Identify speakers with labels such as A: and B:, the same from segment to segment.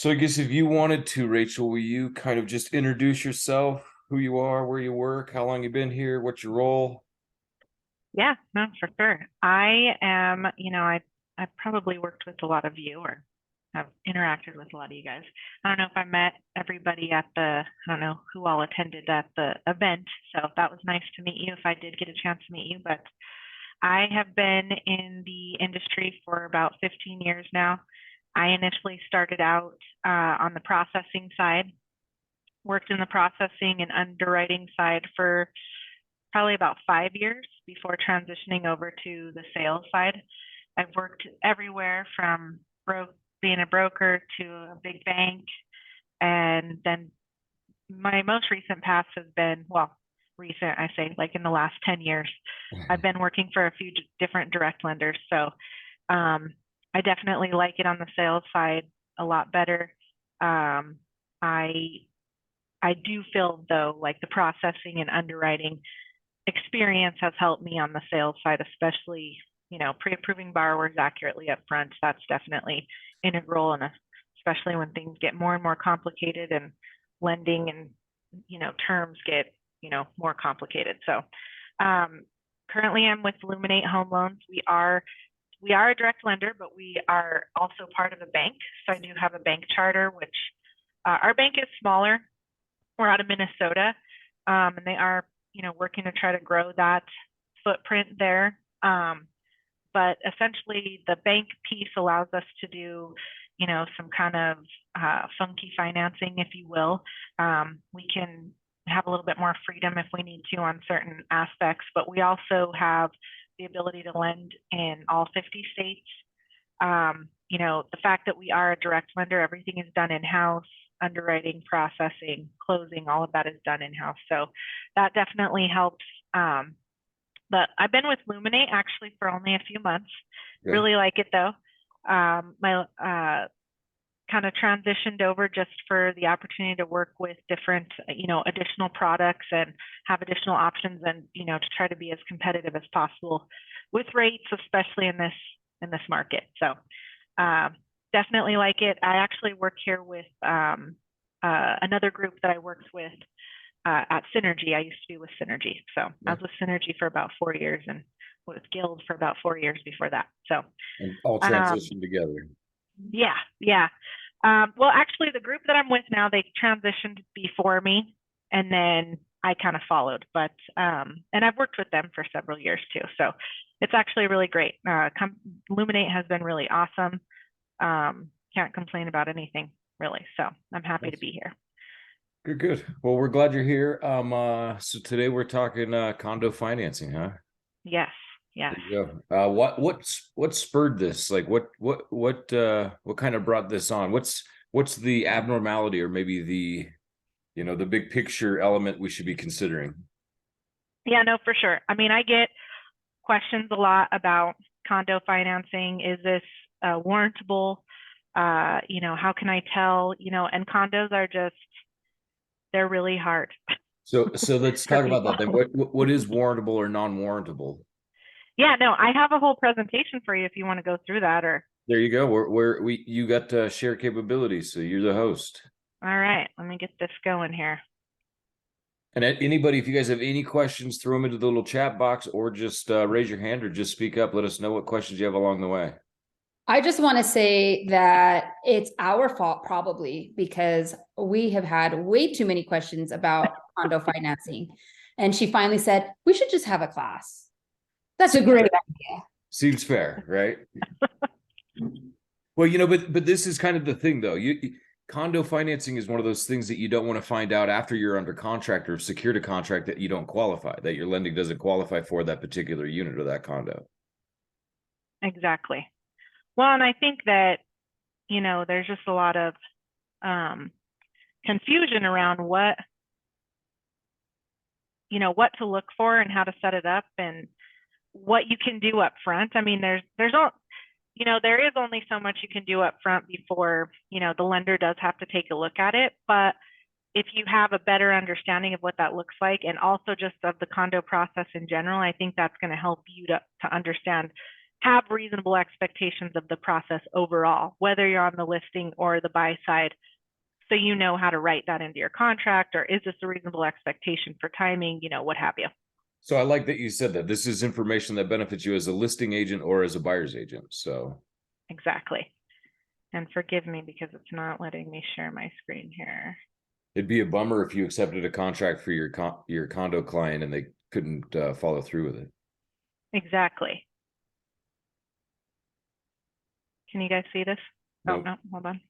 A: So I guess if you wanted to, Rachel, will you kind of just introduce yourself, who you are, where you work, how long you've been here, what's your role?
B: Yeah, no, for sure. I've probably worked with a lot of you or have interacted with a lot of you guys. I don't know if I met everybody I don't know who all attended at the event. So that was nice to meet you if I did get a chance to meet you. But I have been in the industry for about 15 years now. I initially started out on the processing side, worked in the processing and underwriting side for probably about 5 years before transitioning over to the sales side. I've worked everywhere from being a broker to a big bank. And then my most recent past has been, well, recent, I say, like in the last 10 years, I've been working for a few different direct lenders. So I definitely like it on the sales side a lot better. Um, I I do feel though like the processing and underwriting experience has helped me on the sales side, especially, pre-approving borrowers accurately up front. That's definitely integral, and especially when things get more and more complicated and lending and, terms get, more complicated. So um, currently I'm with Luminate Home Loans. We are a direct lender, but we are also part of a bank. So I do have a bank charter, which our bank is smaller. We're out of Minnesota, and they are, working to try to grow that footprint there. But essentially, the bank piece allows us to do, some kind of funky financing, if you will. We can have a little bit more freedom if we need to on certain aspects, but we also have the ability to lend in all 50 states. The fact that we are a direct lender, everything is done in-house, underwriting, processing, closing, all of that is done in-house. So that definitely helps. But I've been with Luminate actually for only a few months.
A: Okay.
B: Really like it though. My kind of transitioned over just for the opportunity to work with different, additional products and have additional options, and to try to be as competitive as possible with rates, especially in this market. So uh, definitely like it. I actually work here with another group that I worked with at Synergy. I used to be with Synergy. So I
A: Yeah.
B: was with Synergy for about 4 years and with Guild for about 4 years before that. So
A: And all
B: um,
A: transition together.
B: yeah, yeah. Well, actually, the group that I'm with now, they transitioned before me, and then I kind of followed. And I've worked with them for several years too. So it's actually really great. Luminate has been really awesome. Can't complain about anything really. So I'm happy to
A: Yes.
B: be here.
A: Good, good. Well, we're glad you're here. So today we're talking condo financing, huh?
B: Yes, yes.
A: There you go. What spurred this? Like what kind of brought this on? What's the abnormality or maybe the big picture element we should be considering?
B: Yeah, no, for sure. I mean, I get questions a lot about condo financing. Is this warrantable? How can I tell? And condos are just, they're really hard
A: So let's
B: for
A: talk about
B: people.
A: that then. What is warrantable or non-warrantable?
B: Yeah, no, I have a whole presentation for you if you want to go through that, or
A: There you go. We you got share capabilities, so you're the host.
B: all right, let me get this going here.
A: And anybody, if you guys have any questions, throw them into the little chat box or just raise your hand or just speak up. Let us know what questions you have along the way.
C: I just want to say that it's our fault probably because we have had way too many questions about condo financing. And she finally said, we should just have a class. That's a
A: Seems
C: great
A: fair,
C: idea.
A: seems fair, right? Well, but this is kind of the thing though. Condo financing is one of those things that you don't want to find out after you're under contract or secured a contract that you don't qualify, that your lending doesn't qualify for that particular unit or that condo.
B: Exactly. Well, and I think that, there's just a lot of um, confusion around what to look for and how to set it up and what you can do up front. I mean, there is only so much you can do up front before, the lender does have to take a look at it. But if you have a better understanding of what that looks like and also just of the condo process in general, I think that's going to help you to understand have reasonable expectations of the process overall, whether you're on the listing or the buy side, so you know how to write that into your contract, or is this a reasonable expectation for timing, you know, what have you.
A: So I like that you said that this is information that benefits you as a listing agent or as a buyer's agent. So
B: Exactly. And forgive me because it's not letting me share my screen here.
A: it'd be a bummer if you accepted a contract for your condo client and they couldn't follow through with it.
B: Exactly. Can you guys see this?
A: Nope.
B: Oh, no, hold on.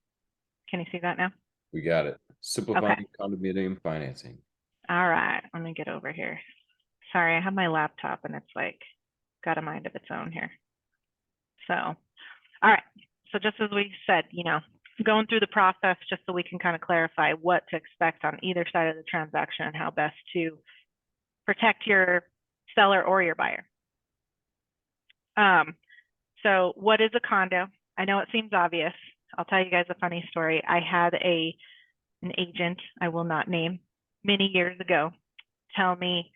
B: Can you see that now?
A: We got it. Simplifying condominium financing.
B: All right, let me get over here. Sorry, I have my laptop and it's like got a mind of its own here. So, all right. So just as we said, you know, going through the process just so we can kind of clarify what to expect on either side of the transaction and how best to protect your seller or your buyer. So what is a condo? I know it seems obvious. I'll tell you guys a funny story. I had an agent, I will not name, many years ago, tell me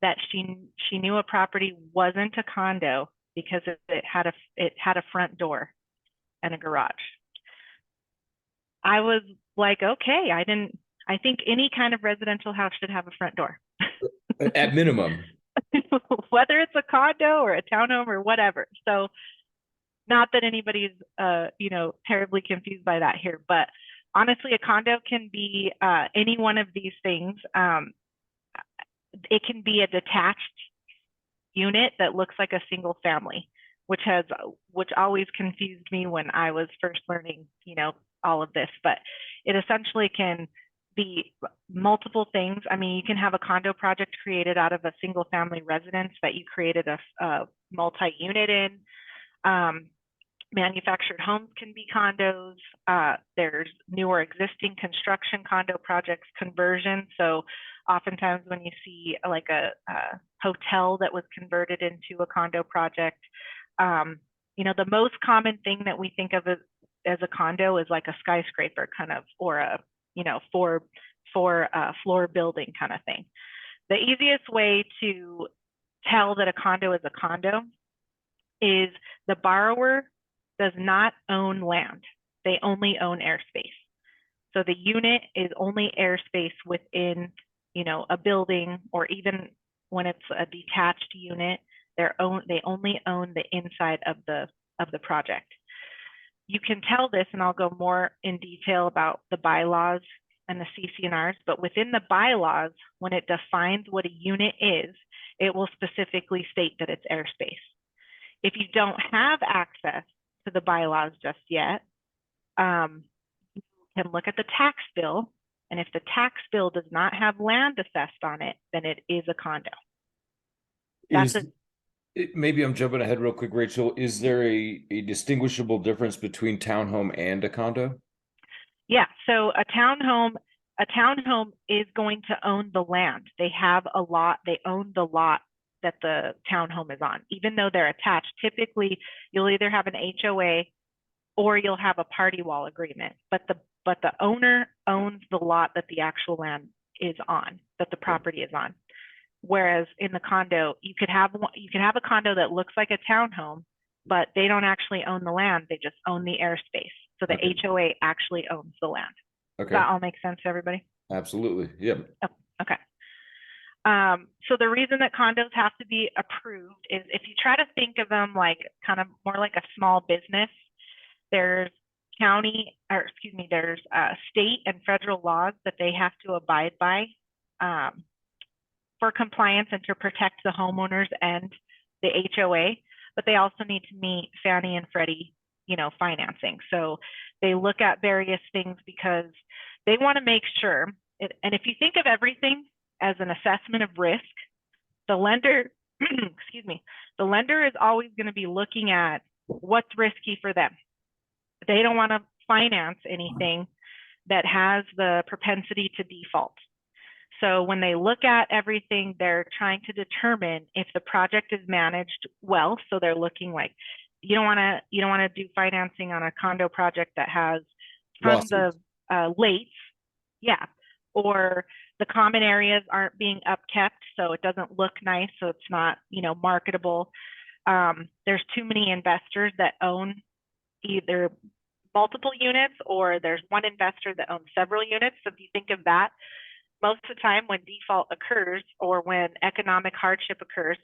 B: that she knew a property wasn't a condo because it had a front door and a garage. I was like, okay, I think any kind of residential house should have a front door.
A: At minimum.
B: Whether it's a condo or a townhome or whatever. So not that anybody's you know, terribly confused by that here, but honestly, a condo can be any one of these things. It can be a detached unit that looks like a single family, which always confused me when I was first learning, you know, all of this. But it essentially can be multiple things. I mean, you can have a condo project created out of a single family residence that you created a multi-unit in. Manufactured homes can be condos. There's newer existing construction condo projects, conversion. So oftentimes when you see like a hotel that was converted into a condo project, you know, the most common thing that we think of as a condo is like a skyscraper kind of, or a, you know, four floor building kind of thing. The easiest way to tell that a condo is a condo is the borrower does not own land. They only own airspace. So the unit is only airspace within, you know, a building, or even when it's a detached unit, they only own the inside of the project. You can tell this, and I'll go more in detail about the bylaws and the CC&Rs, but within the bylaws, when it defines what a unit is, it will specifically state that it's airspace. If you don't have access to the bylaws just yet, you can look at the tax bill, and if the tax bill does not have land assessed on it, then it is a condo.
A: Maybe I'm jumping ahead real quick, Rachel. Is there a distinguishable difference between townhome and a condo?
B: Yeah, so a townhome is going to own the land. They have a lot, they own the lot that the townhome is on. Even though they're attached, typically you'll either have an HOA or you'll have a party wall agreement, but the owner owns the lot that the actual land is on, that the property is on. Whereas in the condo, you could have a condo that looks like a townhome, but they don't actually own the land, they just own the airspace. So the HOA actually owns the land.
A: Okay.
B: Does that all make sense to everybody?
A: Absolutely. Yep.
B: Oh, okay. So the reason that condos have to be approved is if you try to think of them like kind of more like a small business, there's there's state and federal laws that they have to abide by for compliance and to protect the homeowners and the HOA, but they also need to meet Fannie and Freddie, you know, financing. So they look at various things because they want to make sure, and if you think of everything as an assessment of risk, the lender, the lender is always going to be looking at what's risky for them. They don't want to finance anything that has the propensity to default. So when they look at everything, they're trying to determine if the project is managed well. So they're looking like, you don't want to do financing on a condo project that has tons of lates, yeah, or the common areas aren't being upkept, so it doesn't look nice, so it's not, you know, marketable. there's too many investors that own either multiple units, or there's one investor that owns several units. So if you think of that, most of the time when default occurs or when economic hardship occurs,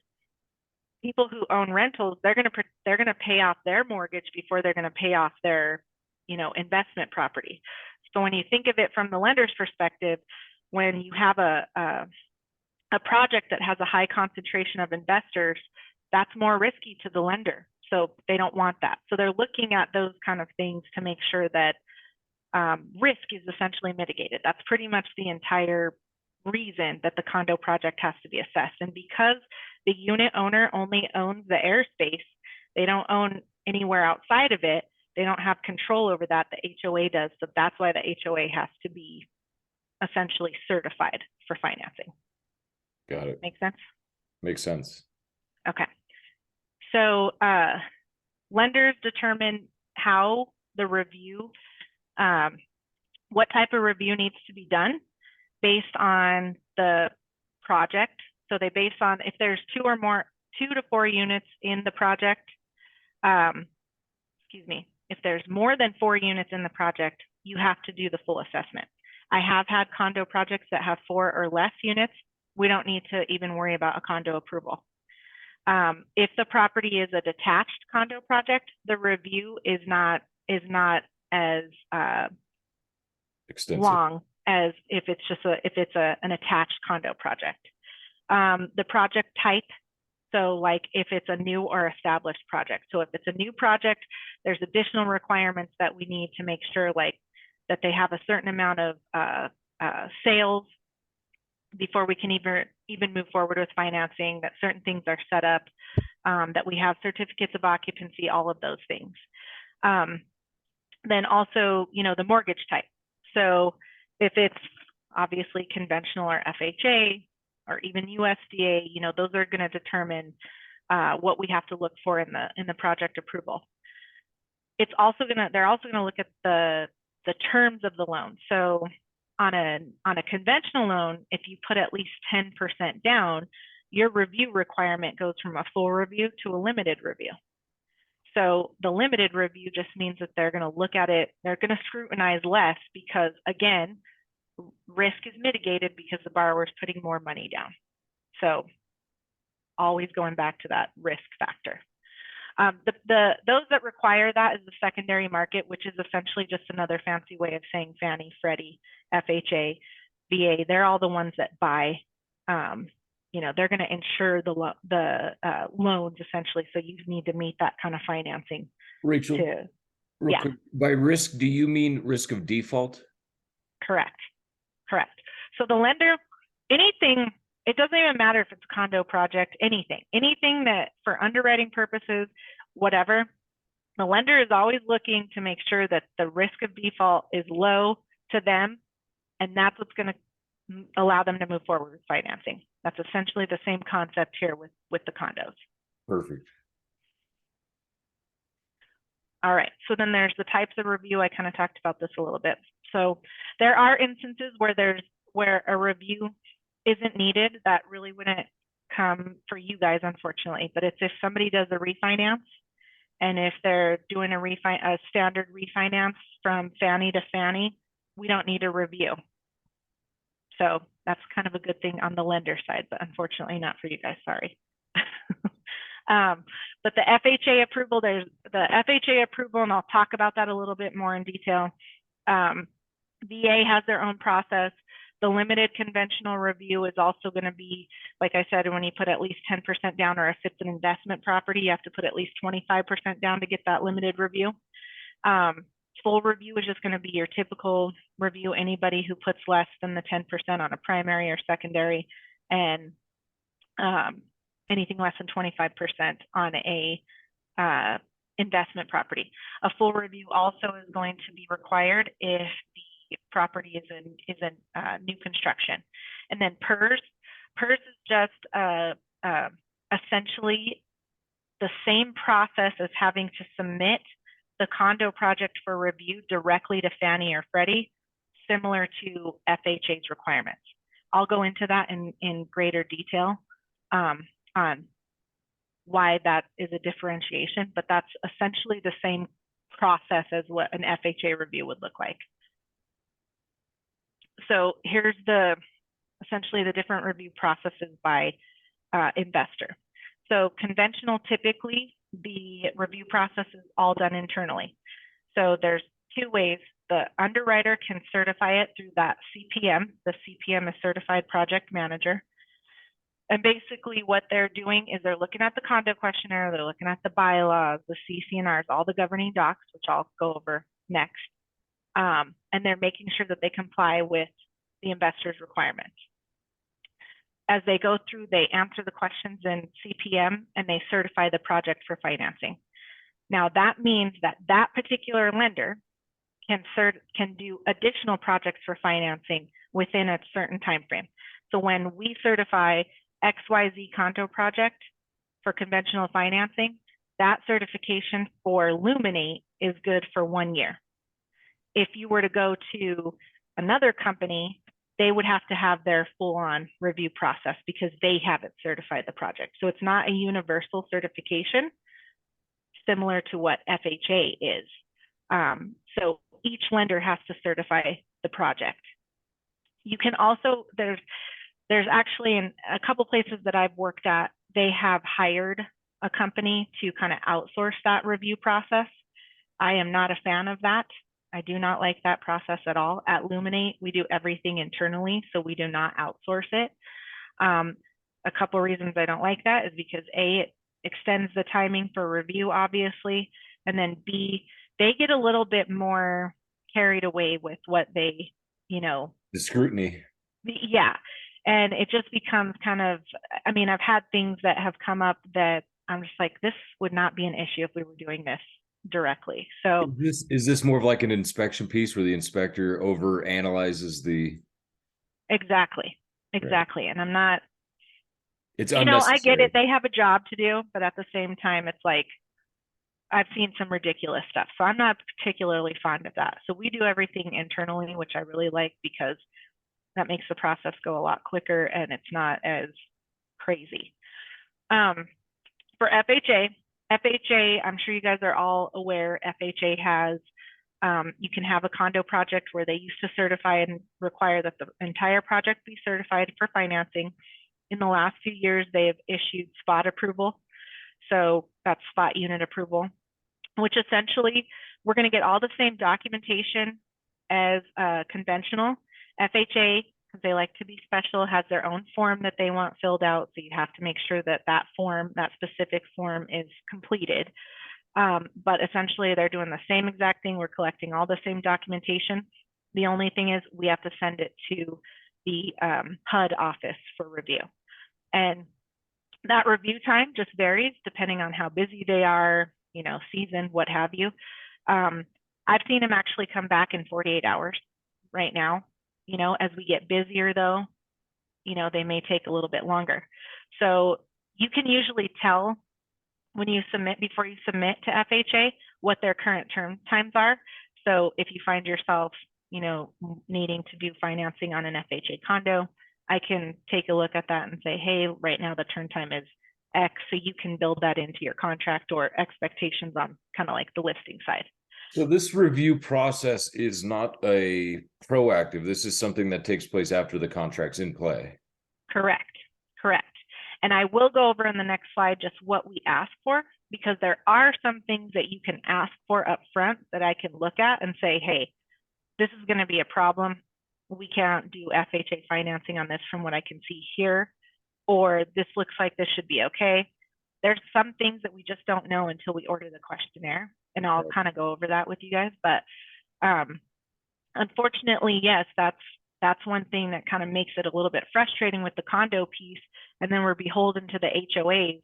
B: people who own rentals, they're going to pay off their mortgage before they're going to pay off their, investment property. So when you think of it from the lender's perspective, when you have a project that has a high concentration of investors, that's more risky to the lender. So they don't want that. So they're looking at those kind of things to make sure that risk is essentially mitigated. That's pretty much the entire reason that the condo project has to be assessed. And because the unit owner only owns the airspace, they don't own anywhere outside of it, they don't have control over that, the HOA does. So that's why the HOA has to be essentially certified for financing.
A: Got it.
B: Make sense?
A: Makes sense.
B: Okay. So lenders determine how the review, what type of review needs to be done based on the project. So they base on if there's 2 to 4 units in the project, if there's more than 4 units in the project, you have to do the full assessment. I have had condo projects that have 4 or less units. We don't need to even worry about a condo approval. If the property is a detached condo project, the review is not as
A: Extensive.
B: long as if it's an attached condo project. The project type, so like if it's a new or established project. So if it's a new project, there's additional requirements that we need to make sure like that they have a certain amount of sales before we can even move forward with financing, that certain things are set up, that we have certificates of occupancy, all of those things. Then also, the mortgage type. So if it's obviously conventional or FHA or even USDA, those are going to determine what we have to look for in the project approval. They're also going to look at the terms of the loan. So on a conventional loan, if you put at least 10% down, your review requirement goes from a full review to a limited review. So the limited review just means that they're going to look at it, they're going to scrutinize less because, again, risk is mitigated because the borrower is putting more money down. So always going back to that risk factor. Those that require that is the secondary market, which is essentially just another fancy way of saying Fannie, Freddie, FHA, VA. They're all the ones that buy. They're going to insure the loans essentially. So you need to meet that kind of financing.
A: Rachel, real quick, by risk, do you mean risk of default?
B: Correct. So the lender, anything. It doesn't even matter if it's a condo project, anything that for underwriting purposes, whatever, the lender is always looking to make sure that the risk of default is low to them. And that's what's going to allow them to move forward with financing. That's essentially the same concept here with the condos. Perfect. All right. So then there's the types of review. I kind of talked about this a little bit. So there are instances where a review isn't needed. That really wouldn't come for you guys, unfortunately, but it's if somebody does a refinance and if they're doing a standard refinance from Fannie to Fannie, we don't need a review. So that's kind of a good thing on the lender side, but unfortunately not for you guys, sorry. But the FHA approval, there's the FHA approval, and I'll talk about that a little bit more in detail. VA has their own process. The limited conventional review is also going to be, like I said, when you put at least 10% down, or if it's an investment property, you have to put at least 25% down to get that limited review. Full review is just going to be your typical review. Anybody who puts less than the 10% on a primary or secondary, and anything less than 25% on a investment property. A full review also is going to be required if the property is in new construction. And then PERS is just essentially the same process as having to submit the condo project for review directly to Fannie or Freddie, similar to FHA's requirements. I'll go into that in greater detail on why that is a differentiation, but that's essentially the same process as what an FHA review would look like. So here's essentially the different review processes by investor. So conventional, typically the review process is all done internally. So there's two ways. The underwriter can certify it through that CPM. The CPM is Certified Project Manager. And basically what they're doing is they're looking at the condo questionnaire, they're looking at the bylaws, the CC&Rs, all the governing docs, which I'll go over next. And they're making sure that they comply with the investor's requirements. As they go through, they answer the questions in CPM and they certify the project for financing. Now that means that that particular lender can do additional projects for financing within a certain time frame. So when we certify XYZ condo project for conventional financing, that certification for Luminate is good for 1 year. If you were to go to another company, they would have to have their full-on review process because they haven't certified the project. So it's not a universal certification, similar to what FHA is. So each lender has to certify the project. You can also, there's actually in a couple places that I've worked at, they have hired a company to kind of outsource that review process. I am not a fan of that. I do not like that process at all. At Luminate, we do everything internally, so we do not outsource it. A couple reasons I don't like that is because A, it extends the timing for review, obviously, and then B, they get a little bit more carried away with what they, the
A: scrutiny.
B: Yeah. And it just becomes kind of, I mean, I've had things that have come up that I'm just like, this would not be an issue if we were doing this directly. So
A: is this more of like an inspection piece where the inspector over analyzes the
B: exactly.
A: Right.
B: And I'm not,
A: it's
B: I get it, they have a job to do, but at the same time it's like I've seen some ridiculous stuff, so I'm not particularly fond of that. So we do everything internally, which I really like because that makes the process go a lot quicker and it's not as crazy. For FHA, I'm sure you guys are all aware, FHA has, you can have a condo project where they used to certify and require that the entire project be certified for financing. In the last few years, they have issued spot approval. So that's spot unit approval, which essentially we're going to get all the same documentation as conventional. FHA, because they like to be special, has their own form that they want filled out. So you have to make sure that that specific form is completed. But essentially they're doing the same exact thing. We're collecting all the same documentation. The only thing is we have to send it to the HUD office for review. And that review time just varies depending on how busy they are, season, what have you. I've seen them actually come back in 48 hours right now. As we get busier though, they may take a little bit longer. So you can usually tell when you submit, before you submit to FHA, what their current turn times are. So if you find yourself, needing to do financing on an FHA condo, I can take a look at that and say, hey, right now the turn time is X, so you can build that into your contract or expectations on kind of like the listing side.
A: So this review process is not a proactive. This is something that takes place after the contract's in play.
B: Correct. And I will go over in the next slide just what we ask for, because there are some things that you can ask for up front that I can look at and say, hey, this is going to be a problem. We can't do FHA financing on this from what I can see here, or this looks like this should be okay. There's some things that we just don't know until we order the questionnaire, and I'll kind of go over that with you guys. But unfortunately, yes, that's one thing that kind of makes it a little bit frustrating with the condo piece. And then we're beholden to the HOAs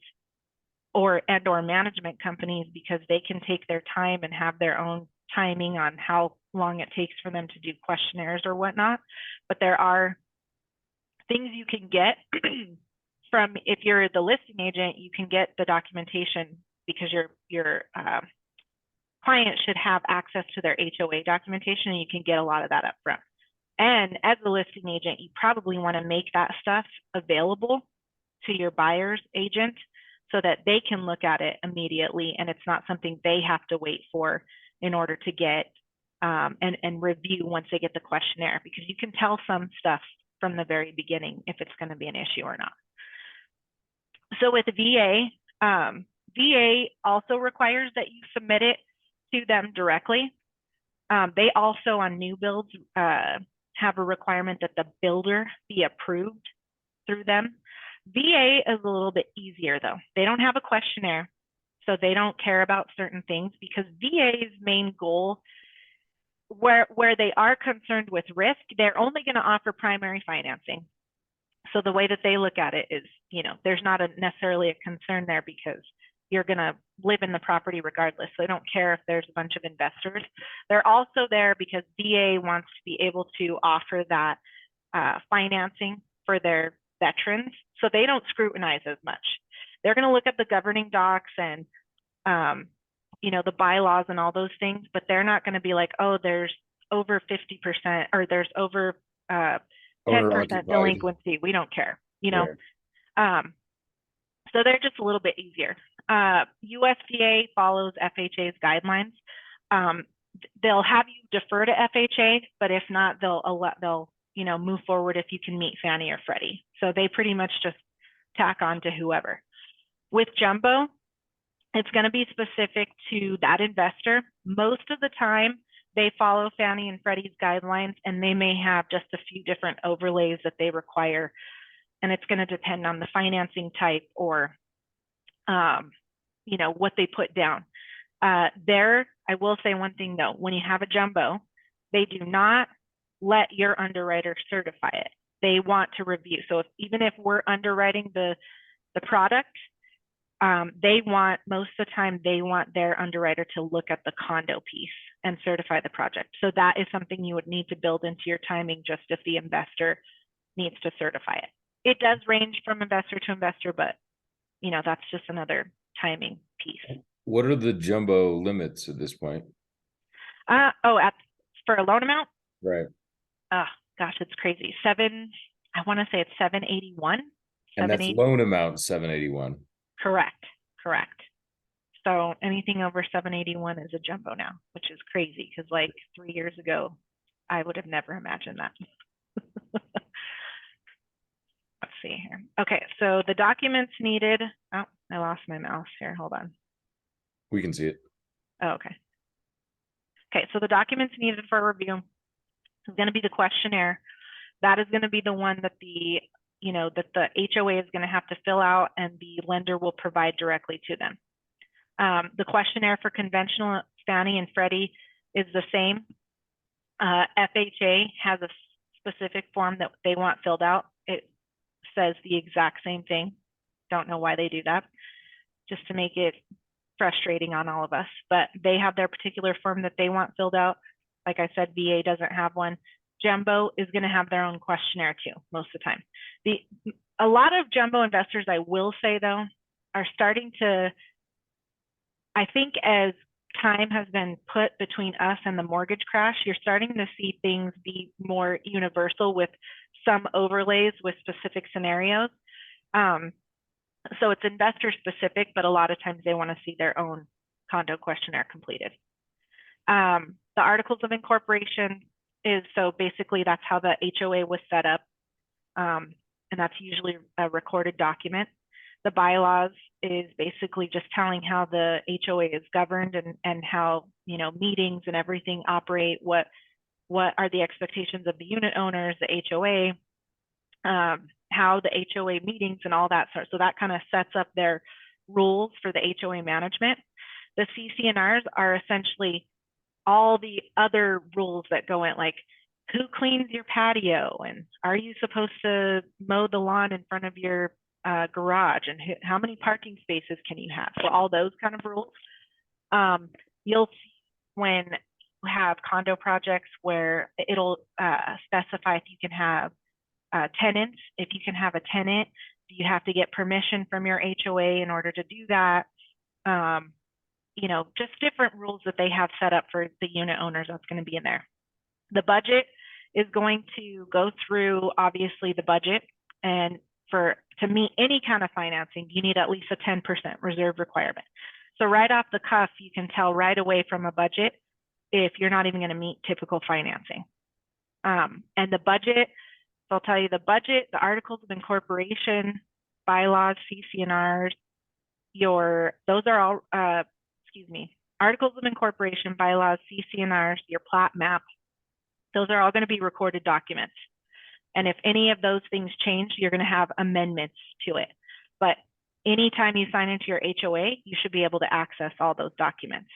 B: or management companies, because they can take their time and have their own timing on how long it takes for them to do questionnaires or whatnot. But there are things you can get from, if you're the listing agent, you can get the documentation, because your client should have access to their HOA documentation, and you can get a lot of that up front. And as a listing agent, you probably want to make that stuff available to your buyer's agent so that they can look at it immediately, and it's not something they have to wait for in order to get and review once they get the questionnaire, because you can tell some stuff from the very beginning if it's going to be an issue or not. So with VA, VA also requires that you submit it to them directly. They also, on new builds, have a requirement that the builder be approved through them. VA is a little bit easier though. They don't have a questionnaire, so they don't care about certain things, because VA's main goal, where they are concerned with risk, they're only going to offer primary financing. So the way that they look at it is, you know, there's not necessarily a concern there, because you're going to live in the property regardless. So they don't care if there's a bunch of investors. They're also there because VA wants to be able to offer that financing for their veterans. So they don't scrutinize as much. They're going to look at the governing docs and, you know, the bylaws and all those things, but they're not going to be like, oh, there's over 50% or there's over 10% delinquency. We don't care, you know. Right. So they're just a little bit easier. USDA follows FHA's guidelines. They'll have you defer to FHA, but if not, they'll you know, move forward if you can meet Fannie or Freddie. So they pretty much just tack on to whoever. With jumbo, it's going to be specific to that investor. Most of the time, they follow Fannie and Freddie's guidelines, and they may have just a few different overlays that they require. And it's going to depend on the financing type or, you know, what they put down. I will say one thing though, when you have a jumbo, they do not let your underwriter certify it. They want to review. So even if we're underwriting the product, they want, most of the time, they want their underwriter to look at the condo piece and certify the project. So that is something you would need to build into your timing, just if the investor needs to certify it. It does range from investor to investor, but you know, that's just another timing piece.
A: What are the jumbo limits at this point?
B: For a loan amount?
A: Right.
B: Oh gosh, it's crazy. I want to say it's 781.
A: And that's loan amount 781.
B: Correct. So anything over 781 is a jumbo now, which is crazy, because like 3 years ago, I would have never imagined that. Let's see here. Okay, so the documents needed. Oh, I lost my mouse here. Hold on.
A: We can see it.
B: Oh, okay. Okay, so the documents needed for review is going to be the questionnaire. That is going to be the one that the HOA is going to have to fill out, and the lender will provide directly to them. The questionnaire for conventional Fannie and Freddie is the same. FHA has a specific form that they want filled out. It says the exact same thing. Don't know why they do that, just to make it frustrating on all of us. But they have their particular form that they want filled out. Like I said, VA doesn't have one. Jumbo is going to have their own questionnaire too, most of the time. A lot of jumbo investors, I will say though, are starting to, I think as time has been put between us and the mortgage crash, you're starting to see things be more universal with some overlays with specific scenarios. So it's investor specific, but a lot of times they want to see their own condo questionnaire completed. The articles of incorporation is, so basically that's how the HOA was set up. And that's usually a recorded document. The bylaws is basically just telling how the HOA is governed and how, you know, meetings and everything operate, what are the expectations of the unit owners, the HOA, how the HOA meetings and all that sort. So that kind of sets up their rules for the HOA management. The CC&Rs are essentially all the other rules that go in, like who cleans your patio, and are you supposed to mow the lawn in front of your garage, and how many parking spaces can you have? So all those kind of rules. You'll see when you have condo projects where it'll specify if you can have tenants. If you can have a tenant, do you have to get permission from your HOA in order to do that? You know, just different rules that they have set up for the unit owners. That's going to be in there. The budget is going to go through, obviously, the budget, and to meet any kind of financing, you need at least a 10% reserve requirement. So right off the cuff, you can tell right away from a budget if you're not even going to meet typical financing. And the budget, so I'll tell you the budget, the articles of incorporation, bylaws, CC&Rs, those are all, articles of incorporation, bylaws, CC&Rs, your plat map, those are all going to be recorded documents. And if any of those things change, you're going to have amendments to it. But anytime you sign into your HOA, you should be able to access all those documents.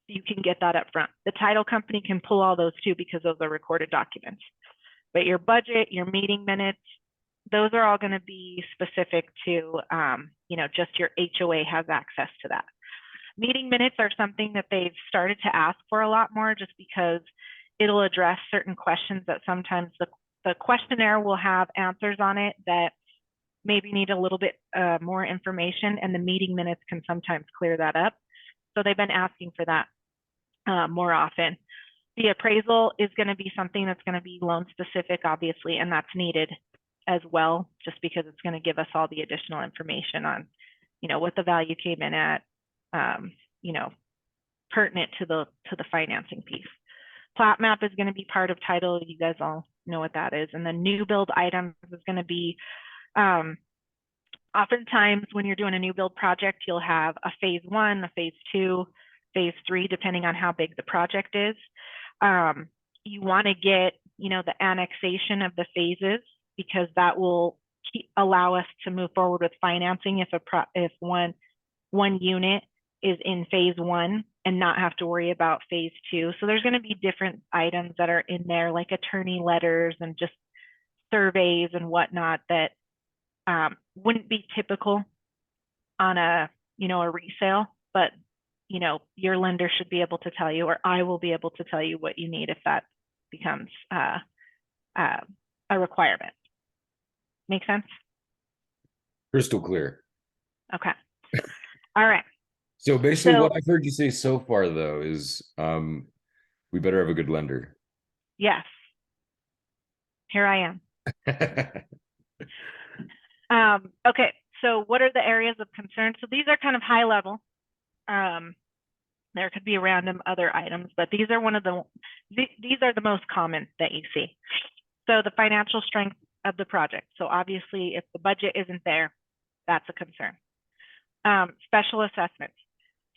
B: You can get that up front. The title company can pull all those too because those are recorded documents. But your budget, your meeting minutes, those are all going to be specific to, just your HOA has access to that. Meeting minutes are something that they've started to ask for a lot more just because it'll address certain questions that sometimes the questionnaire will have answers on it that maybe need a little bit more information, and the meeting minutes can sometimes clear that up. So they've been asking for that more often. The appraisal is going to be something that's going to be loan specific, obviously, and that's needed as well, just because it's going to give us all the additional information on, what the value came in at, pertinent to the financing piece. Plat map is going to be part of title. You guys all know what that is. And the new build items is going to be, oftentimes when you're doing a new build project, you'll have a phase 1, a phase 2, phase 3, depending on how big the project is. You want to get, the annexation of the phases, because that will allow us to move forward with financing if one unit is in phase 1 and not have to worry about phase 2. So there's going to be different items that are in there, like attorney letters and just surveys and whatnot that wouldn't be typical on a resale, but your lender should be able to tell you, or I will be able to tell you what you need if that becomes a requirement. Make sense?
A: Crystal clear.
B: Okay. All right.
A: So basically what I've heard you say so far though is we better have a good lender.
B: Yes. Here I am. Okay. So what are the areas of concern? So these are kind of high level. There could be random other items, but these are these are the most common that you see. So the financial strength of the project. So obviously if the budget isn't there, that's a concern. Special assessments.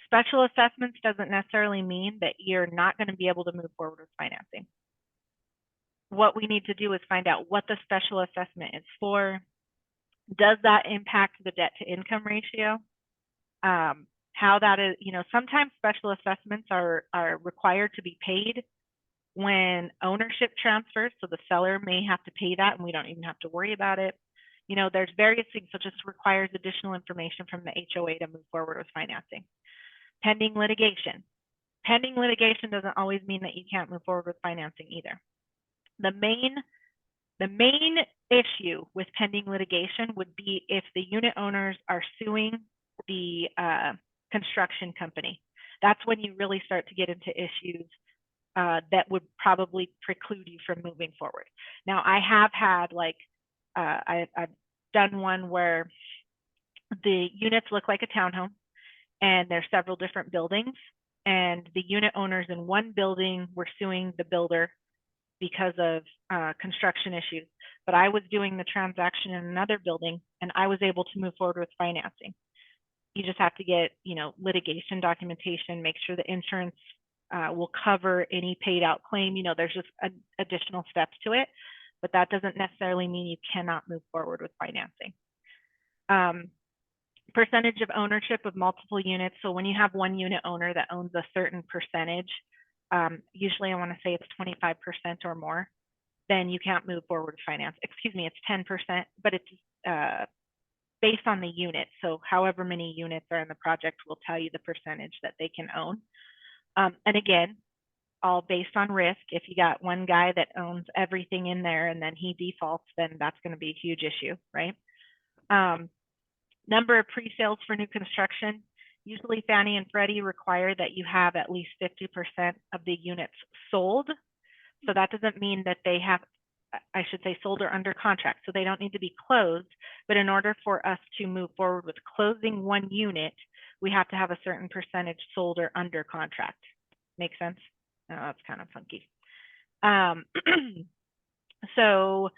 B: Special assessments doesn't necessarily mean that you're not going to be able to move forward with financing. What we need to do is find out what the special assessment is for. Does that impact the debt to income ratio? How that is, sometimes special assessments are required to be paid when ownership transfers. So the seller may have to pay that and we don't even have to worry about it. There's various things, so just requires additional information from the HOA to move forward with financing. Pending litigation. Pending litigation doesn't always mean that you can't move forward with financing either. The main issue with pending litigation would be if the unit owners are suing the construction company. That's when you really start to get into issues that would probably preclude you from moving forward. Now, I have had I've done one where the units look like a townhome and there's several different buildings, and the unit owners in one building were suing the builder because of construction issues. But I was doing the transaction in another building and I was able to move forward with financing. You just have to get, litigation documentation, make sure the insurance will cover any paid out claim. There's just additional steps to it, but that doesn't necessarily mean you cannot move forward with financing. Percentage of ownership of multiple units. So when you have one unit owner that owns a certain percentage, usually I want to say it's 25% or more, then you can't move forward with finance. Excuse me, it's 10%, but it's based on the unit. So however many units are in the project will tell you the percentage that they can own. And again, all based on risk. If you got one guy that owns everything in there and then he defaults, then that's going to be a huge issue, right? Number of pre-sales for new construction. Usually Fannie and Freddie require that you have at least 50% of the units sold. So that doesn't mean that they have, I should say sold or under contract. So they don't need to be closed, but in order for us to move forward with closing one unit, we have to have a certain percentage sold or under contract. Make sense? Oh, that's kind of funky. So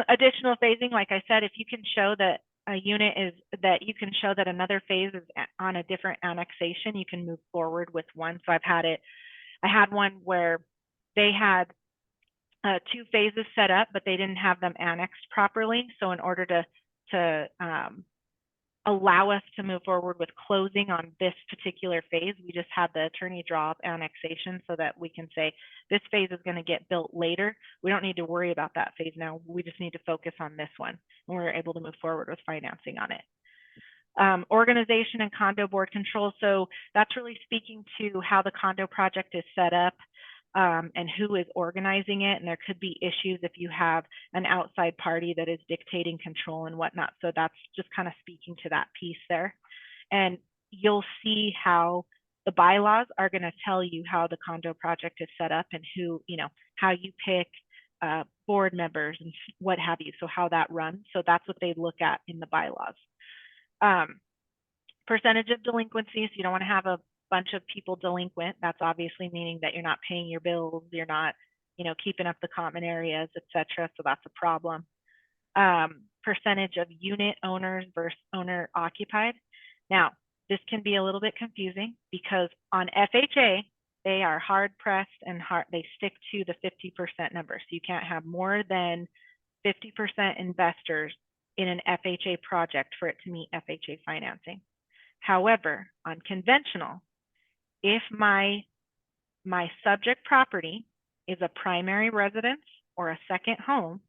B: additional phasing, like I said, if you can show that a unit is, that you can show that another phase is on a different annexation, you can move forward with one. So I had one where they had 2 phases set up, but they didn't have them annexed properly. So in order to allow us to move forward with closing on this particular phase, we just had the attorney draw up annexation so that we can say this phase is going to get built later. We don't need to worry about that phase now. We just need to focus on this one. And we were able to move forward with financing on it. Organization and condo board control. So that's really speaking to how the condo project is set up and who is organizing it. And there could be issues if you have an outside party that is dictating control and whatnot. So that's just kind of speaking to that piece there. And you'll see how the bylaws are going to tell you how the condo project is set up and who, you know, how you pick board members and what have you. So how that runs. So that's what they look at in the bylaws. Percentage of delinquencies. You don't want to have a bunch of people delinquent. That's obviously meaning that you're not paying your bills, you're not, you know, keeping up the common areas, etc. So that's a problem. Percentage of unit owners versus owner occupied. Now, this can be a little bit confusing because on FHA, they are hard pressed and they stick to the 50% number. So you can't have more than 50% investors in an FHA project for it to meet FHA financing. However, on conventional, if my subject property is a primary residence or a second home,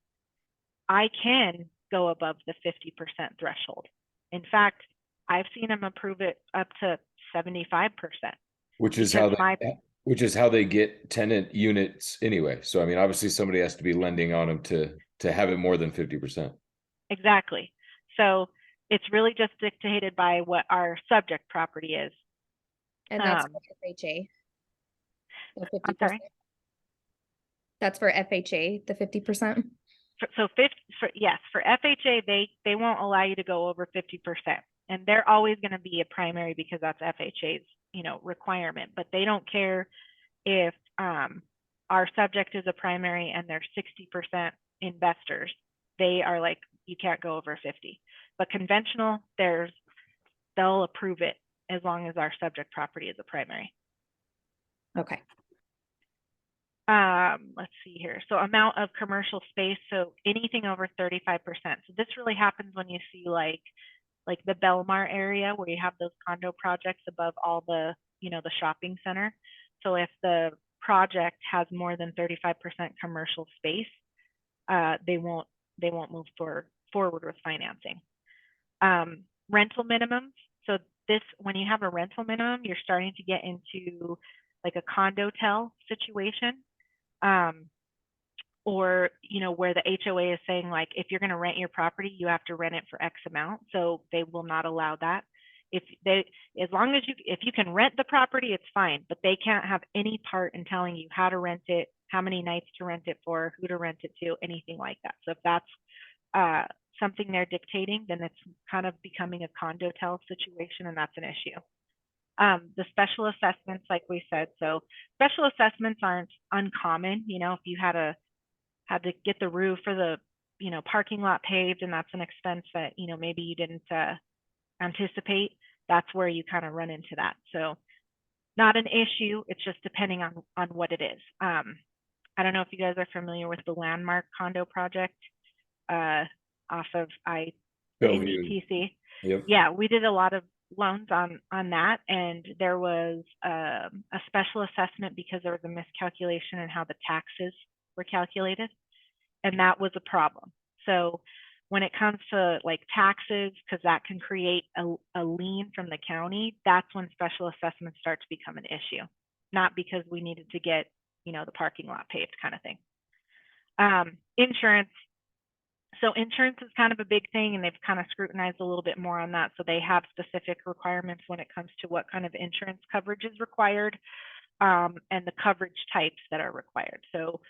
B: I can go above the 50% threshold. In fact, I've seen them approve it up to 75%.
A: Which is how they get tenant units anyway. So I mean, obviously somebody has to be lending on them to have it more than 50%.
B: Exactly. So it's really just dictated by what our subject property is.
D: And that's for FHA. The 50%.
B: I'm sorry?
D: That's for FHA, the 50%.
B: Yes, for FHA, they won't allow you to go over 50%. And they're always going to be a primary because that's FHA's, you know, requirement. But they don't care if our subject is a primary and they're 60% investors. They are like, you can't go over 50. But conventional, they'll approve it as long as our subject property is a primary.
D: Okay.
B: Let's see here. So amount of commercial space. So anything over 35%. So this really happens when you see like the Belmar area where you have those condo projects above all the, you know, the shopping center. So if the project has more than 35% commercial space, they won't move forward with financing. Rental minimums. So when you have a rental minimum, you're starting to get into like a condo-tel situation. Or, you know, where the HOA is saying like, if you're going to rent your property, you have to rent it for X amount. So they will not allow that. As long as if you can rent the property, it's fine, but they can't have any part in telling you how to rent it, how many nights to rent it for, who to rent it to, anything like that. So if that's something they're dictating, then it's kind of becoming a condo-tel situation, and that's an issue. The special assessments, like we said, so special assessments aren't uncommon. You know, if you had to get the roof or the, you know, parking lot paved, and that's an expense that, you know, maybe you didn't anticipate, that's where you kind of run into that. So not an issue. It's just depending on what it is. I don't know if you guys are familiar with the Landmark condo project off of NBTC.
A: Yep.
B: Yeah, we did a lot of loans on that, and there was a special assessment because there was a miscalculation in how the taxes were calculated, and that was a problem. So when it comes to like taxes, because that can create a lien from the county, that's when special assessments start to become an issue, not because we needed to get, you know, the parking lot paved kind of thing. Insurance. So insurance is kind of a big thing, and they've kind of scrutinized a little bit more on that. So they have specific requirements when it comes to what kind of insurance coverage is required, and the coverage types that are required. So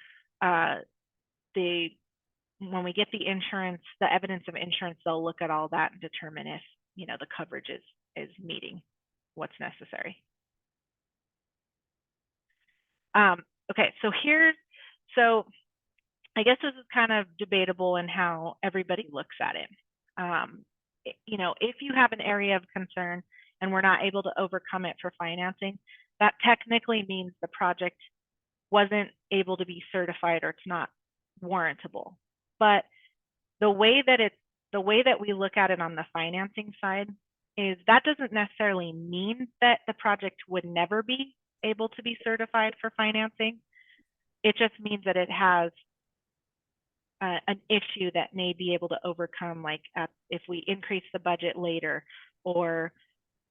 B: when we get the insurance, the evidence of insurance, they'll look at all that and determine if, you know, the coverage is meeting what's necessary. Okay, so I guess this is kind of debatable in how everybody looks at it. You know, if you have an area of concern and we're not able to overcome it for financing, that technically means the project wasn't able to be certified or it's not warrantable. But the way that we look at it on the financing side is that doesn't necessarily mean that the project would never be able to be certified for financing. It just means that it has an issue that may be able to overcome, like if we increase the budget later, or,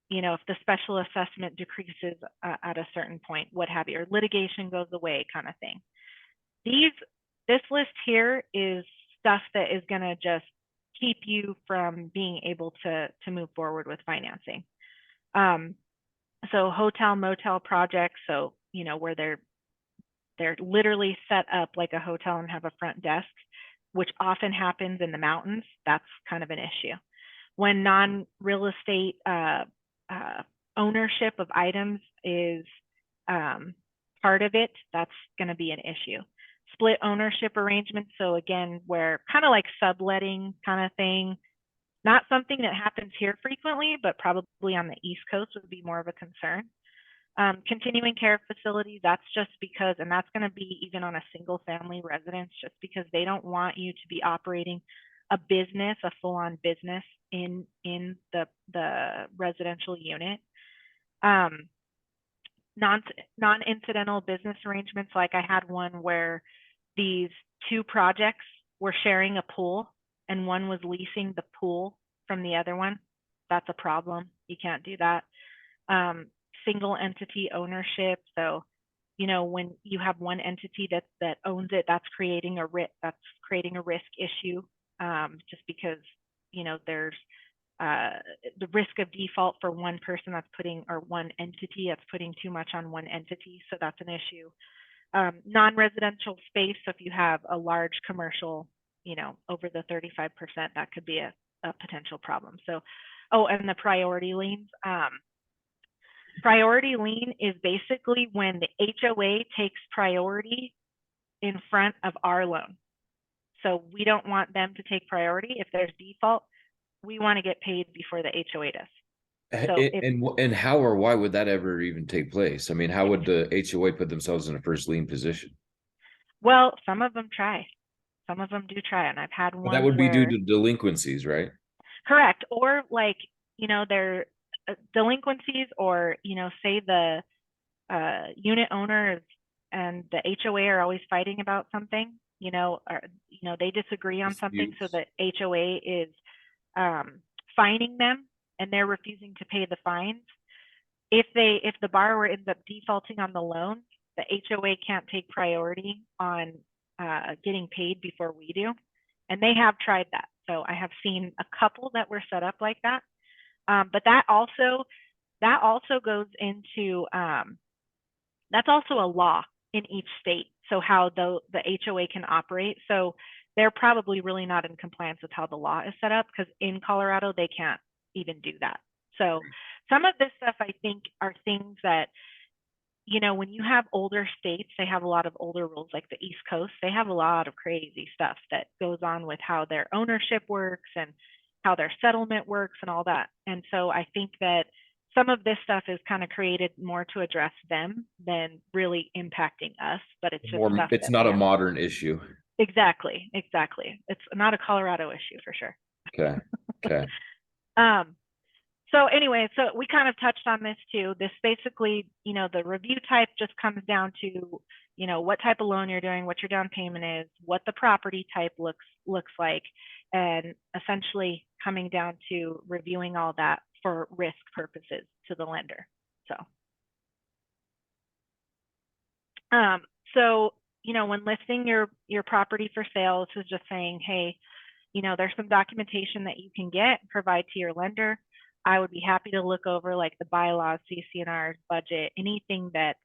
B: you know, if the special assessment decreases at a certain point, what have you, or litigation goes away, kind of thing. This list here is stuff that is going to just keep you from being able to move forward with financing. So hotel motel projects, so, you know, where they're literally set up like a hotel and have a front desk, which often happens in the mountains, that's kind of an issue. When non-real estate ownership of items is part of it, that's going to be an issue. Split ownership arrangements, so again, where kind of like subletting kind of thing, not something that happens here frequently, but probably on the East Coast would be more of a concern. Continuing care facilities, that's just because, and that's going to be even on a single family residence, just because they don't want you to be operating a business, a full-on business in the residential unit. Non-incidental business arrangements, like I had one where these two projects were sharing a pool and one was leasing the pool from the other one. That's a problem. You can't do that. Single entity ownership. So, you know, when you have one entity that owns it, that's creating a risk issue, just because, you know, there's the risk of default for one person that's putting, or one entity that's putting too much on one entity. So that's an issue. Non-residential space. So if you have a large commercial, you know, over the 35%, that could be a potential problem. So, oh, and the priority liens. Priority lien is basically when the HOA takes priority in front of our loan. So we don't want them to take priority. If there's default, we want to get paid before the HOA does. So
A: and how or why would that ever even take place? I mean, how would the HOA put themselves in a first lien position?
B: Well, some of them try. Some of them do try, and I've had one.
A: Well, that would be due to delinquencies, right?
B: Correct. Or like, you know, they're delinquencies, or, you know, say the unit owner and the HOA are always fighting about something, you know, or, you know, they disagree on something, so the HOA is fining them and they're refusing to pay the fines. If the borrower ends up defaulting on the loan, the HOA can't take priority on getting paid before we do. And they have tried that. So I have seen a couple that were set up like that. But that also goes into, that's also a law in each state. So how the HOA can operate. So they're probably really not in compliance with how the law is set up, because in Colorado, they can't even do that. So some of this stuff, I think, are things that, you know, when you have older states, they have a lot of older rules, like the East Coast, they have a lot of crazy stuff that goes on with how their ownership works and how their settlement works and all that. And so I think that some of this stuff is kind of created more to address them than really impacting us, but it's just
A: more, it's not a modern issue.
B: Exactly. It's not a Colorado issue for sure.
A: Okay.
B: So anyway, so we kind of touched on this too. This basically, you know, the review type just comes down to, you know, what type of loan you're doing, what your down payment is, what the property type looks like, and essentially coming down to reviewing all that for risk purposes to the lender. So, you know, when listing your property for sale, this is just saying, hey, you know, there's some documentation that you can get and provide to your lender. I would be happy to look over like the bylaws, CC&Rs, budget, anything that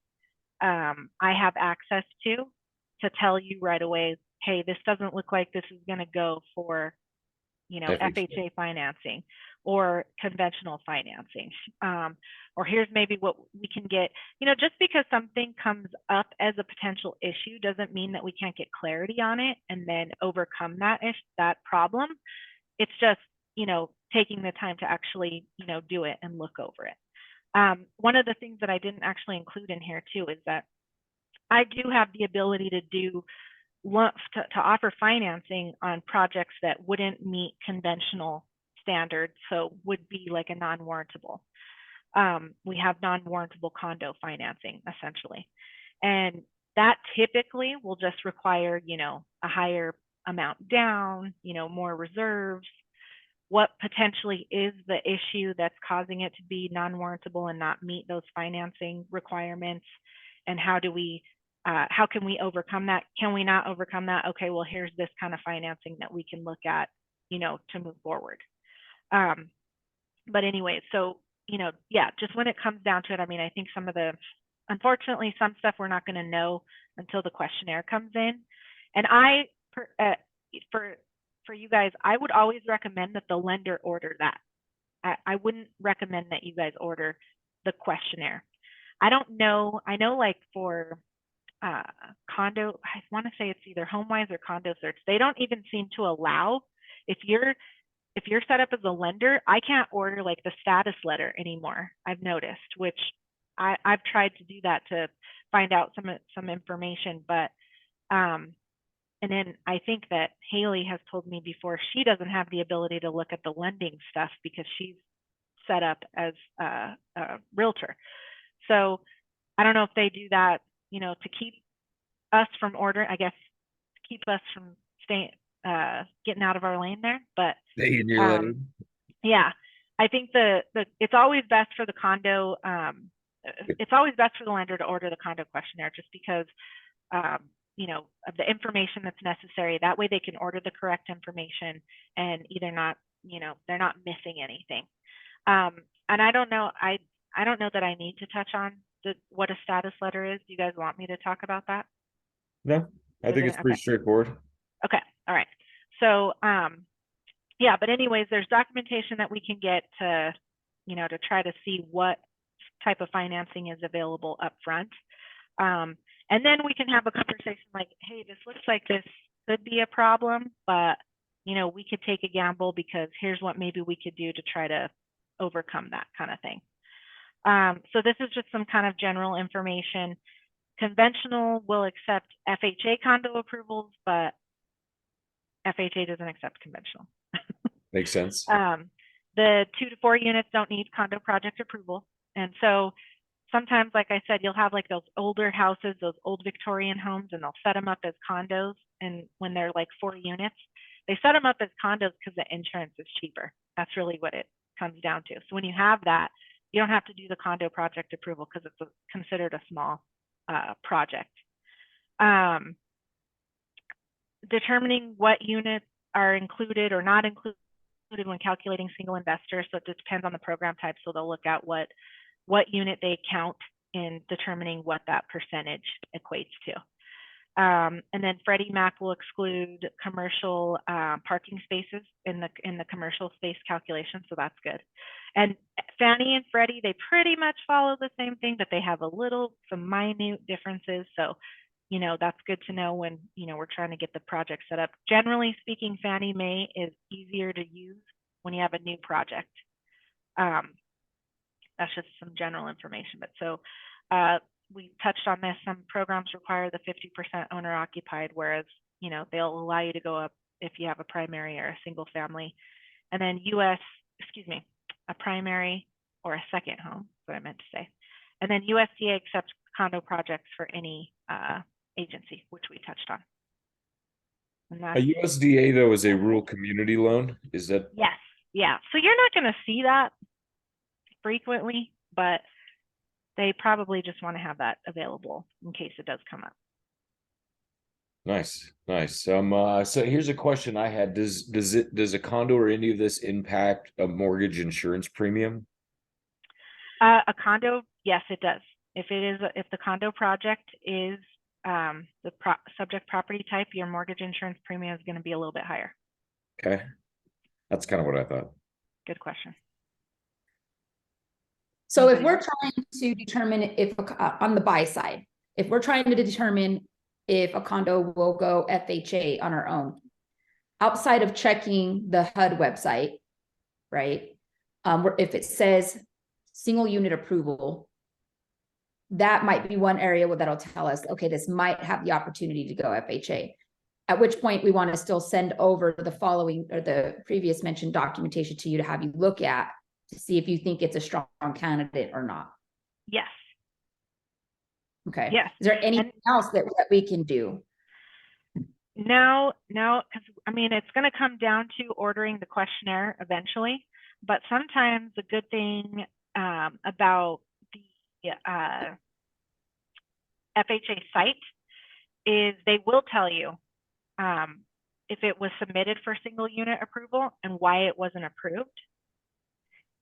B: I have access to tell you right away, hey, this doesn't look like this is going to go for,
A: FHA.
B: FHA financing or conventional financing. Or here's maybe what we can get, just because something comes up as a potential issue doesn't mean that we can't get clarity on it and then overcome that problem. It's just, taking the time to actually, do it and look over it. One of the things that I didn't actually include in here too is that I do have the ability to offer financing on projects that wouldn't meet conventional standards, so would be like a non-warrantable. We have non-warrantable condo financing essentially, and that typically will just require, a higher amount down, more reserves. What potentially is the issue that's causing it to be non-warrantable and not meet those financing requirements, and how can we overcome that? Can we not overcome that? Okay, well, here's this kind of financing that we can look at, to move forward. But anyway, so, yeah, just when it comes down to it, I mean, I think unfortunately, some stuff we're not going to know until the questionnaire comes in. And for you guys, I would always recommend that the lender order that. I wouldn't recommend that you guys order the questionnaire. I don't know. I know, like for condo, I want to say it's either HomeWise or Condo Search. They don't even seem to allow, if you're set up as a lender, I can't order like the status letter anymore. I've noticed, which I've tried to do that to find out some information, but and then I think that Haley has told me before she doesn't have the ability to look at the lending stuff because she's set up as a realtor. So I don't know if they do that, to keep us from ordering, I guess, keep us from getting out of our lane there. But
A: Stay in your lane.
B: yeah, I think it's always best for the condo. It's always best for the lender to order the condo questionnaire, just because, of the information that's necessary. That way they can order the correct information and either not, they're not missing anything. And I don't know that I need to touch on what a status letter is. Do you guys want me to talk about that?
A: No, I think it's pretty straightforward.
B: Okay. All right. So, yeah, but anyways, there's documentation that we can get to, to try to see what type of financing is available up front. And then we can have a conversation like, hey, this looks like this could be a problem, but, we could take a gamble because here's what maybe we could do to try to overcome that kind of thing. So this is just some kind of general information. Conventional will accept FHA condo approvals, but FHA doesn't accept conventional.
A: Makes sense.
B: The 2 to 4 units don't need condo project approval. And so sometimes, like I said, you'll have like those older houses, those old Victorian homes, and they'll set them up as condos. And when they're like 4 units, they set them up as condos because the insurance is cheaper. That's really what it comes down to. So when you have that, you don't have to do the condo project approval because it's considered a small project. Determining what units are included or not included when calculating single investor. So it just depends on the program type. So they'll look at what unit they count in determining what that percentage equates to. And then Freddie Mac will exclude commercial parking spaces in the commercial space calculation. So that's good. And Fannie and Freddie, they pretty much follow the same thing, but they have some minute differences. So, that's good to know when, we're trying to get the project set up. Generally speaking, Fannie Mae is easier to use when you have a new project. That's just some general information. But so we touched on this. Some programs require the 50% owner occupied, whereas, they'll allow you to go up if you have a primary or a single family. And then a primary or a second home, is what I meant to say. And then USDA accepts condo projects for any agency, which we touched on.
A: A USDA, though, is a rural community loan. Is that?
B: Yes. Yeah. So you're not going to see that frequently, but they probably just want to have that available in case it does come up.
A: Nice. So here's a question I had. Does a condo or any of this impact a mortgage insurance premium?
B: A condo, yes, it does. If the condo project is the subject property type, your mortgage insurance premium is going to be a little bit higher.
A: Okay. That's kind of what I thought.
B: Good question.
C: So if
B: Anybody
C: we're
B: else?
C: trying to determine if on the buy side, if we're trying to determine if a condo will go FHA on our own, outside of checking the HUD website, right? Where if it says single unit approval, that might be one area where that'll tell us, okay, this might have the opportunity to go FHA. At which point we want to still send over the following or the previous mentioned documentation to you to have you look at to see if you think it's a strong candidate or not.
B: Yes.
C: Okay.
B: Yes.
C: Is there anything else that we can do?
B: No, because I mean, it's going to come down to ordering the questionnaire eventually. But sometimes a good thing about the FHA site is they will tell you if it was submitted for single unit approval and why it wasn't approved.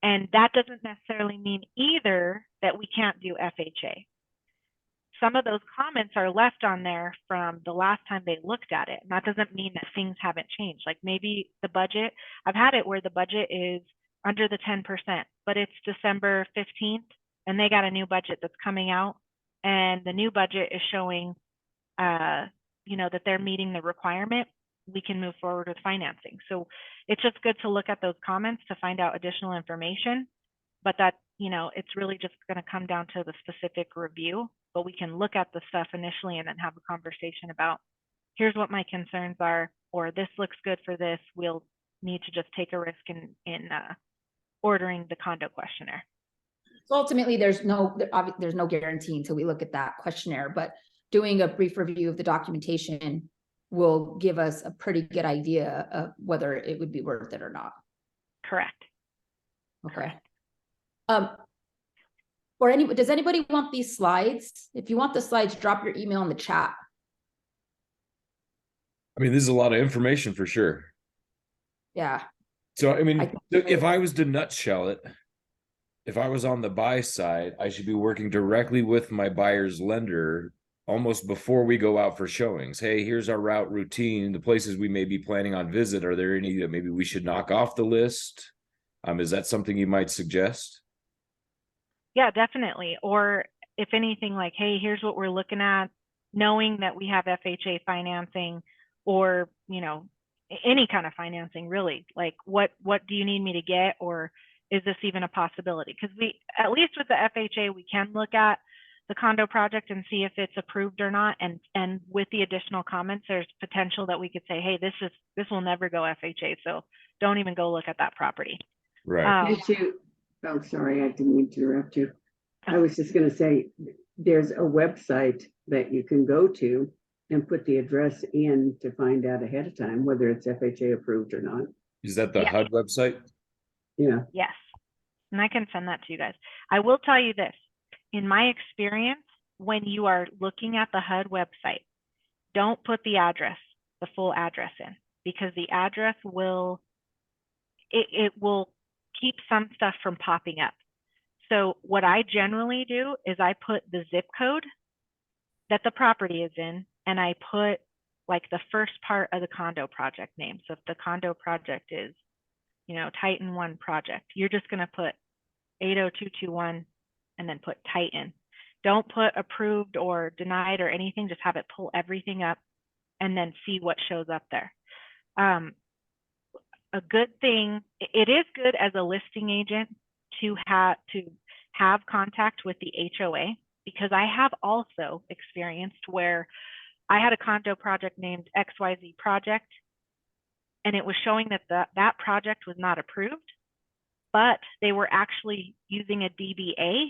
B: And that doesn't necessarily mean either that we can't do FHA. Some of those comments are left on there from the last time they looked at it. And that doesn't mean that things haven't changed. Like maybe the budget, I've had it where the budget is under the 10%, but it's December 15th and they got a new budget that's coming out. And the new budget is showing, you know, that they're meeting the requirement. We can move forward with financing. So it's just good to look at those comments to find out additional information. But that, you know, it's really just going to come down to the specific review. But we can look at the stuff initially and then have a conversation about, here's what my concerns are, or this looks good for this. We'll need to just take a risk in ordering the condo questionnaire.
C: So ultimately, there's no guarantee until we look at that questionnaire, but doing a brief review of the documentation will give us a pretty good idea of whether it would be worth it or not.
B: Correct.
C: Okay. Does anybody want these slides? If you want the slides, drop your email in the chat.
A: I mean, this is a lot of information for sure.
C: Yeah.
A: So, I mean, if I was to nutshell it, if I was on the buy side, I should be working directly with my buyer's lender almost before we go out for showings. Hey, here's our route routine, the places we may be planning on visit. Are there any that maybe we should knock off the list? Is that something you might suggest?
B: Yeah, definitely. Or if anything, like, hey, here's what we're looking at, knowing that we have FHA financing or, you know, any kind of financing really, like what do you need me to get, or is this even a possibility? Because we, at least with the FHA, we can look at the condo project and see if it's approved or not. And with the additional comments, there's potential that we could say, hey, this will never go FHA. So don't even go look at that property.
A: Right.
E: Oh, sorry, I didn't mean to interrupt you. I was just going to say, there's a website that you can go to and put the address in to find out ahead of time whether it's FHA approved or not.
A: Is that the
B: Yeah.
A: HUD website?
E: Yeah.
B: Yes. And I can send that to you guys. I will tell you this. In my experience, when you are looking at the HUD website, don't put the address, the full address in, because the address will, it will keep some stuff from popping up. So what I generally do is I put the zip code that the property is in, and I put like the first part of the condo project name. So if the condo project is, you know, Titan 1 project, you're just going to put 80221 and then put Titan. Don't put approved or denied or anything. Just have it pull everything up and then see what shows up there. A good thing, it is good as a listing agent to have contact with the HOA, because I have also experienced where I had a condo project named XYZ project, and it was showing that that project was not approved, but they were actually using a DBA,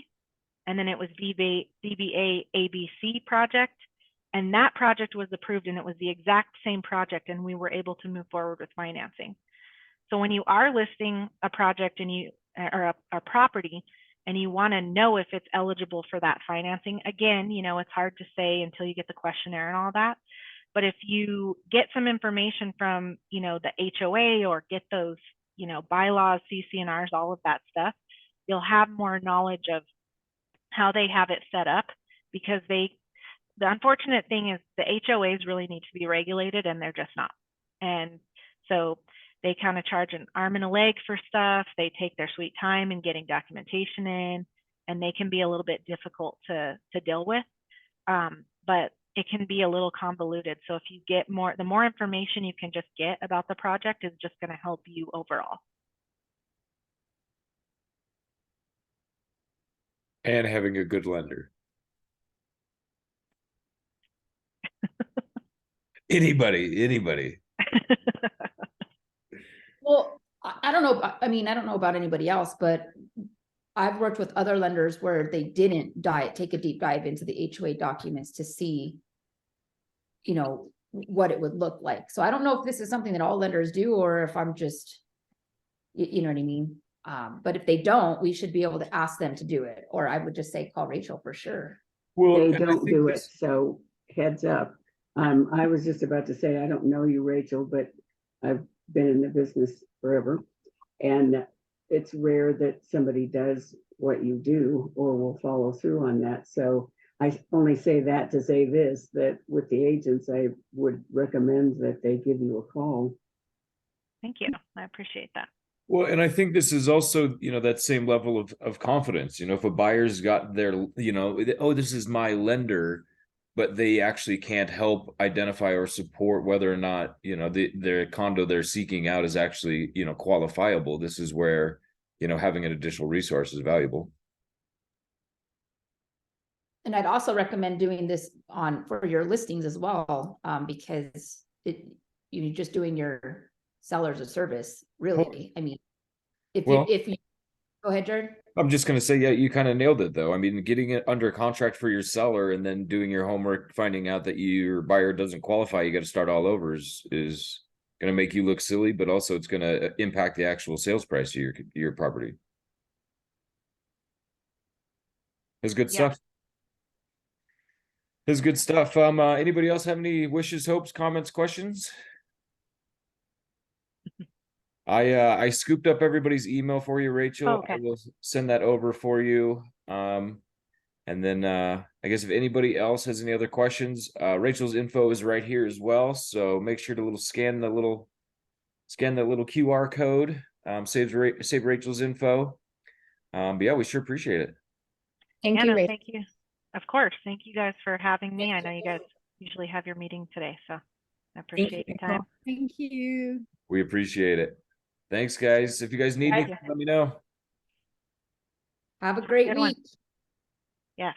B: and then it was DBA ABC project, and that project was approved, and it was the exact same project, and we were able to move forward with financing. So when you are listing a project and or a property, and you want to know if it's eligible for that financing, again, you know, it's hard to say until you get the questionnaire and all that. But if you get some information from, you know, the HOA, or get those, you know, bylaws, CC&Rs, all of that stuff, you'll have more knowledge of how they have it set up, because the unfortunate thing is the HOAs really need to be regulated, and they're just not. And so they kind of charge an arm and a leg for stuff. They take their sweet time in getting documentation in, and they can be a little bit difficult to deal with. But it can be a little convoluted. So if you get more, the more information you can just get about the project is just going to help you overall.
A: And having a good lender. Anybody.
C: Well, I don't know. I mean, I don't know about anybody else, but I've worked with other lenders where they didn't take a deep dive into the HOA documents to see, you know, what it would look like. So I don't know if this is something that all lenders do, or if I'm just, you know what I mean? But if they don't, we should be able to ask them to do it, or I would just say, call Rachel for sure.
A: Well,
E: They
A: and I
E: don't
A: think
E: do it,
A: this-
E: so heads up. I was just about to say, I don't know you, Rachel, but I've been in the business forever. And it's rare that somebody does what you do or will follow through on that. So I only say that to say this, that with the agents, I would recommend that they give you a call.
B: Thank you. I appreciate that.
A: Well, and I think this is also, you know, that same level of confidence. You know, if a buyer's got their, you know, oh, this is my lender, but they actually can't help identify or support whether or not, you know, their condo they're seeking out is actually, you know, qualifiable. This is where, you know, having an additional resource is valuable.
C: And I'd also recommend doing this for your listings as well, because you're just doing your sellers a service, really. I mean, if you go ahead, Jared.
A: I'm just going to say, yeah, you kind of nailed it though. I mean, getting it under contract for your seller and then doing your homework, finding out that your buyer doesn't qualify, you got to start all over is going to make you look silly, but also it's going to impact the actual sales price of your property. It's good stuff. It's good stuff. Anybody else have any wishes, hopes, comments, questions? I scooped up everybody's email for you, Rachel.
B: Oh, okay.
A: I will send that over for you. And then I guess if anybody else has any other questions, Rachel's info is right here as well. So make sure to scan the little QR code. Save Rachel's info. But yeah, we sure appreciate it.
D: Thank
B: Yeah,
D: you,
B: no,
D: Rachel.
B: thank you. Of course. Thank you guys for having me. I know you guys usually have your meeting today, so I appreciate your time.
D: Thank you.
A: We appreciate it. Thanks, guys. If you guys need
B: Thank
A: anything,
B: you.
A: let me know.
C: Have a great
B: Good one.
C: week.
B: Yes.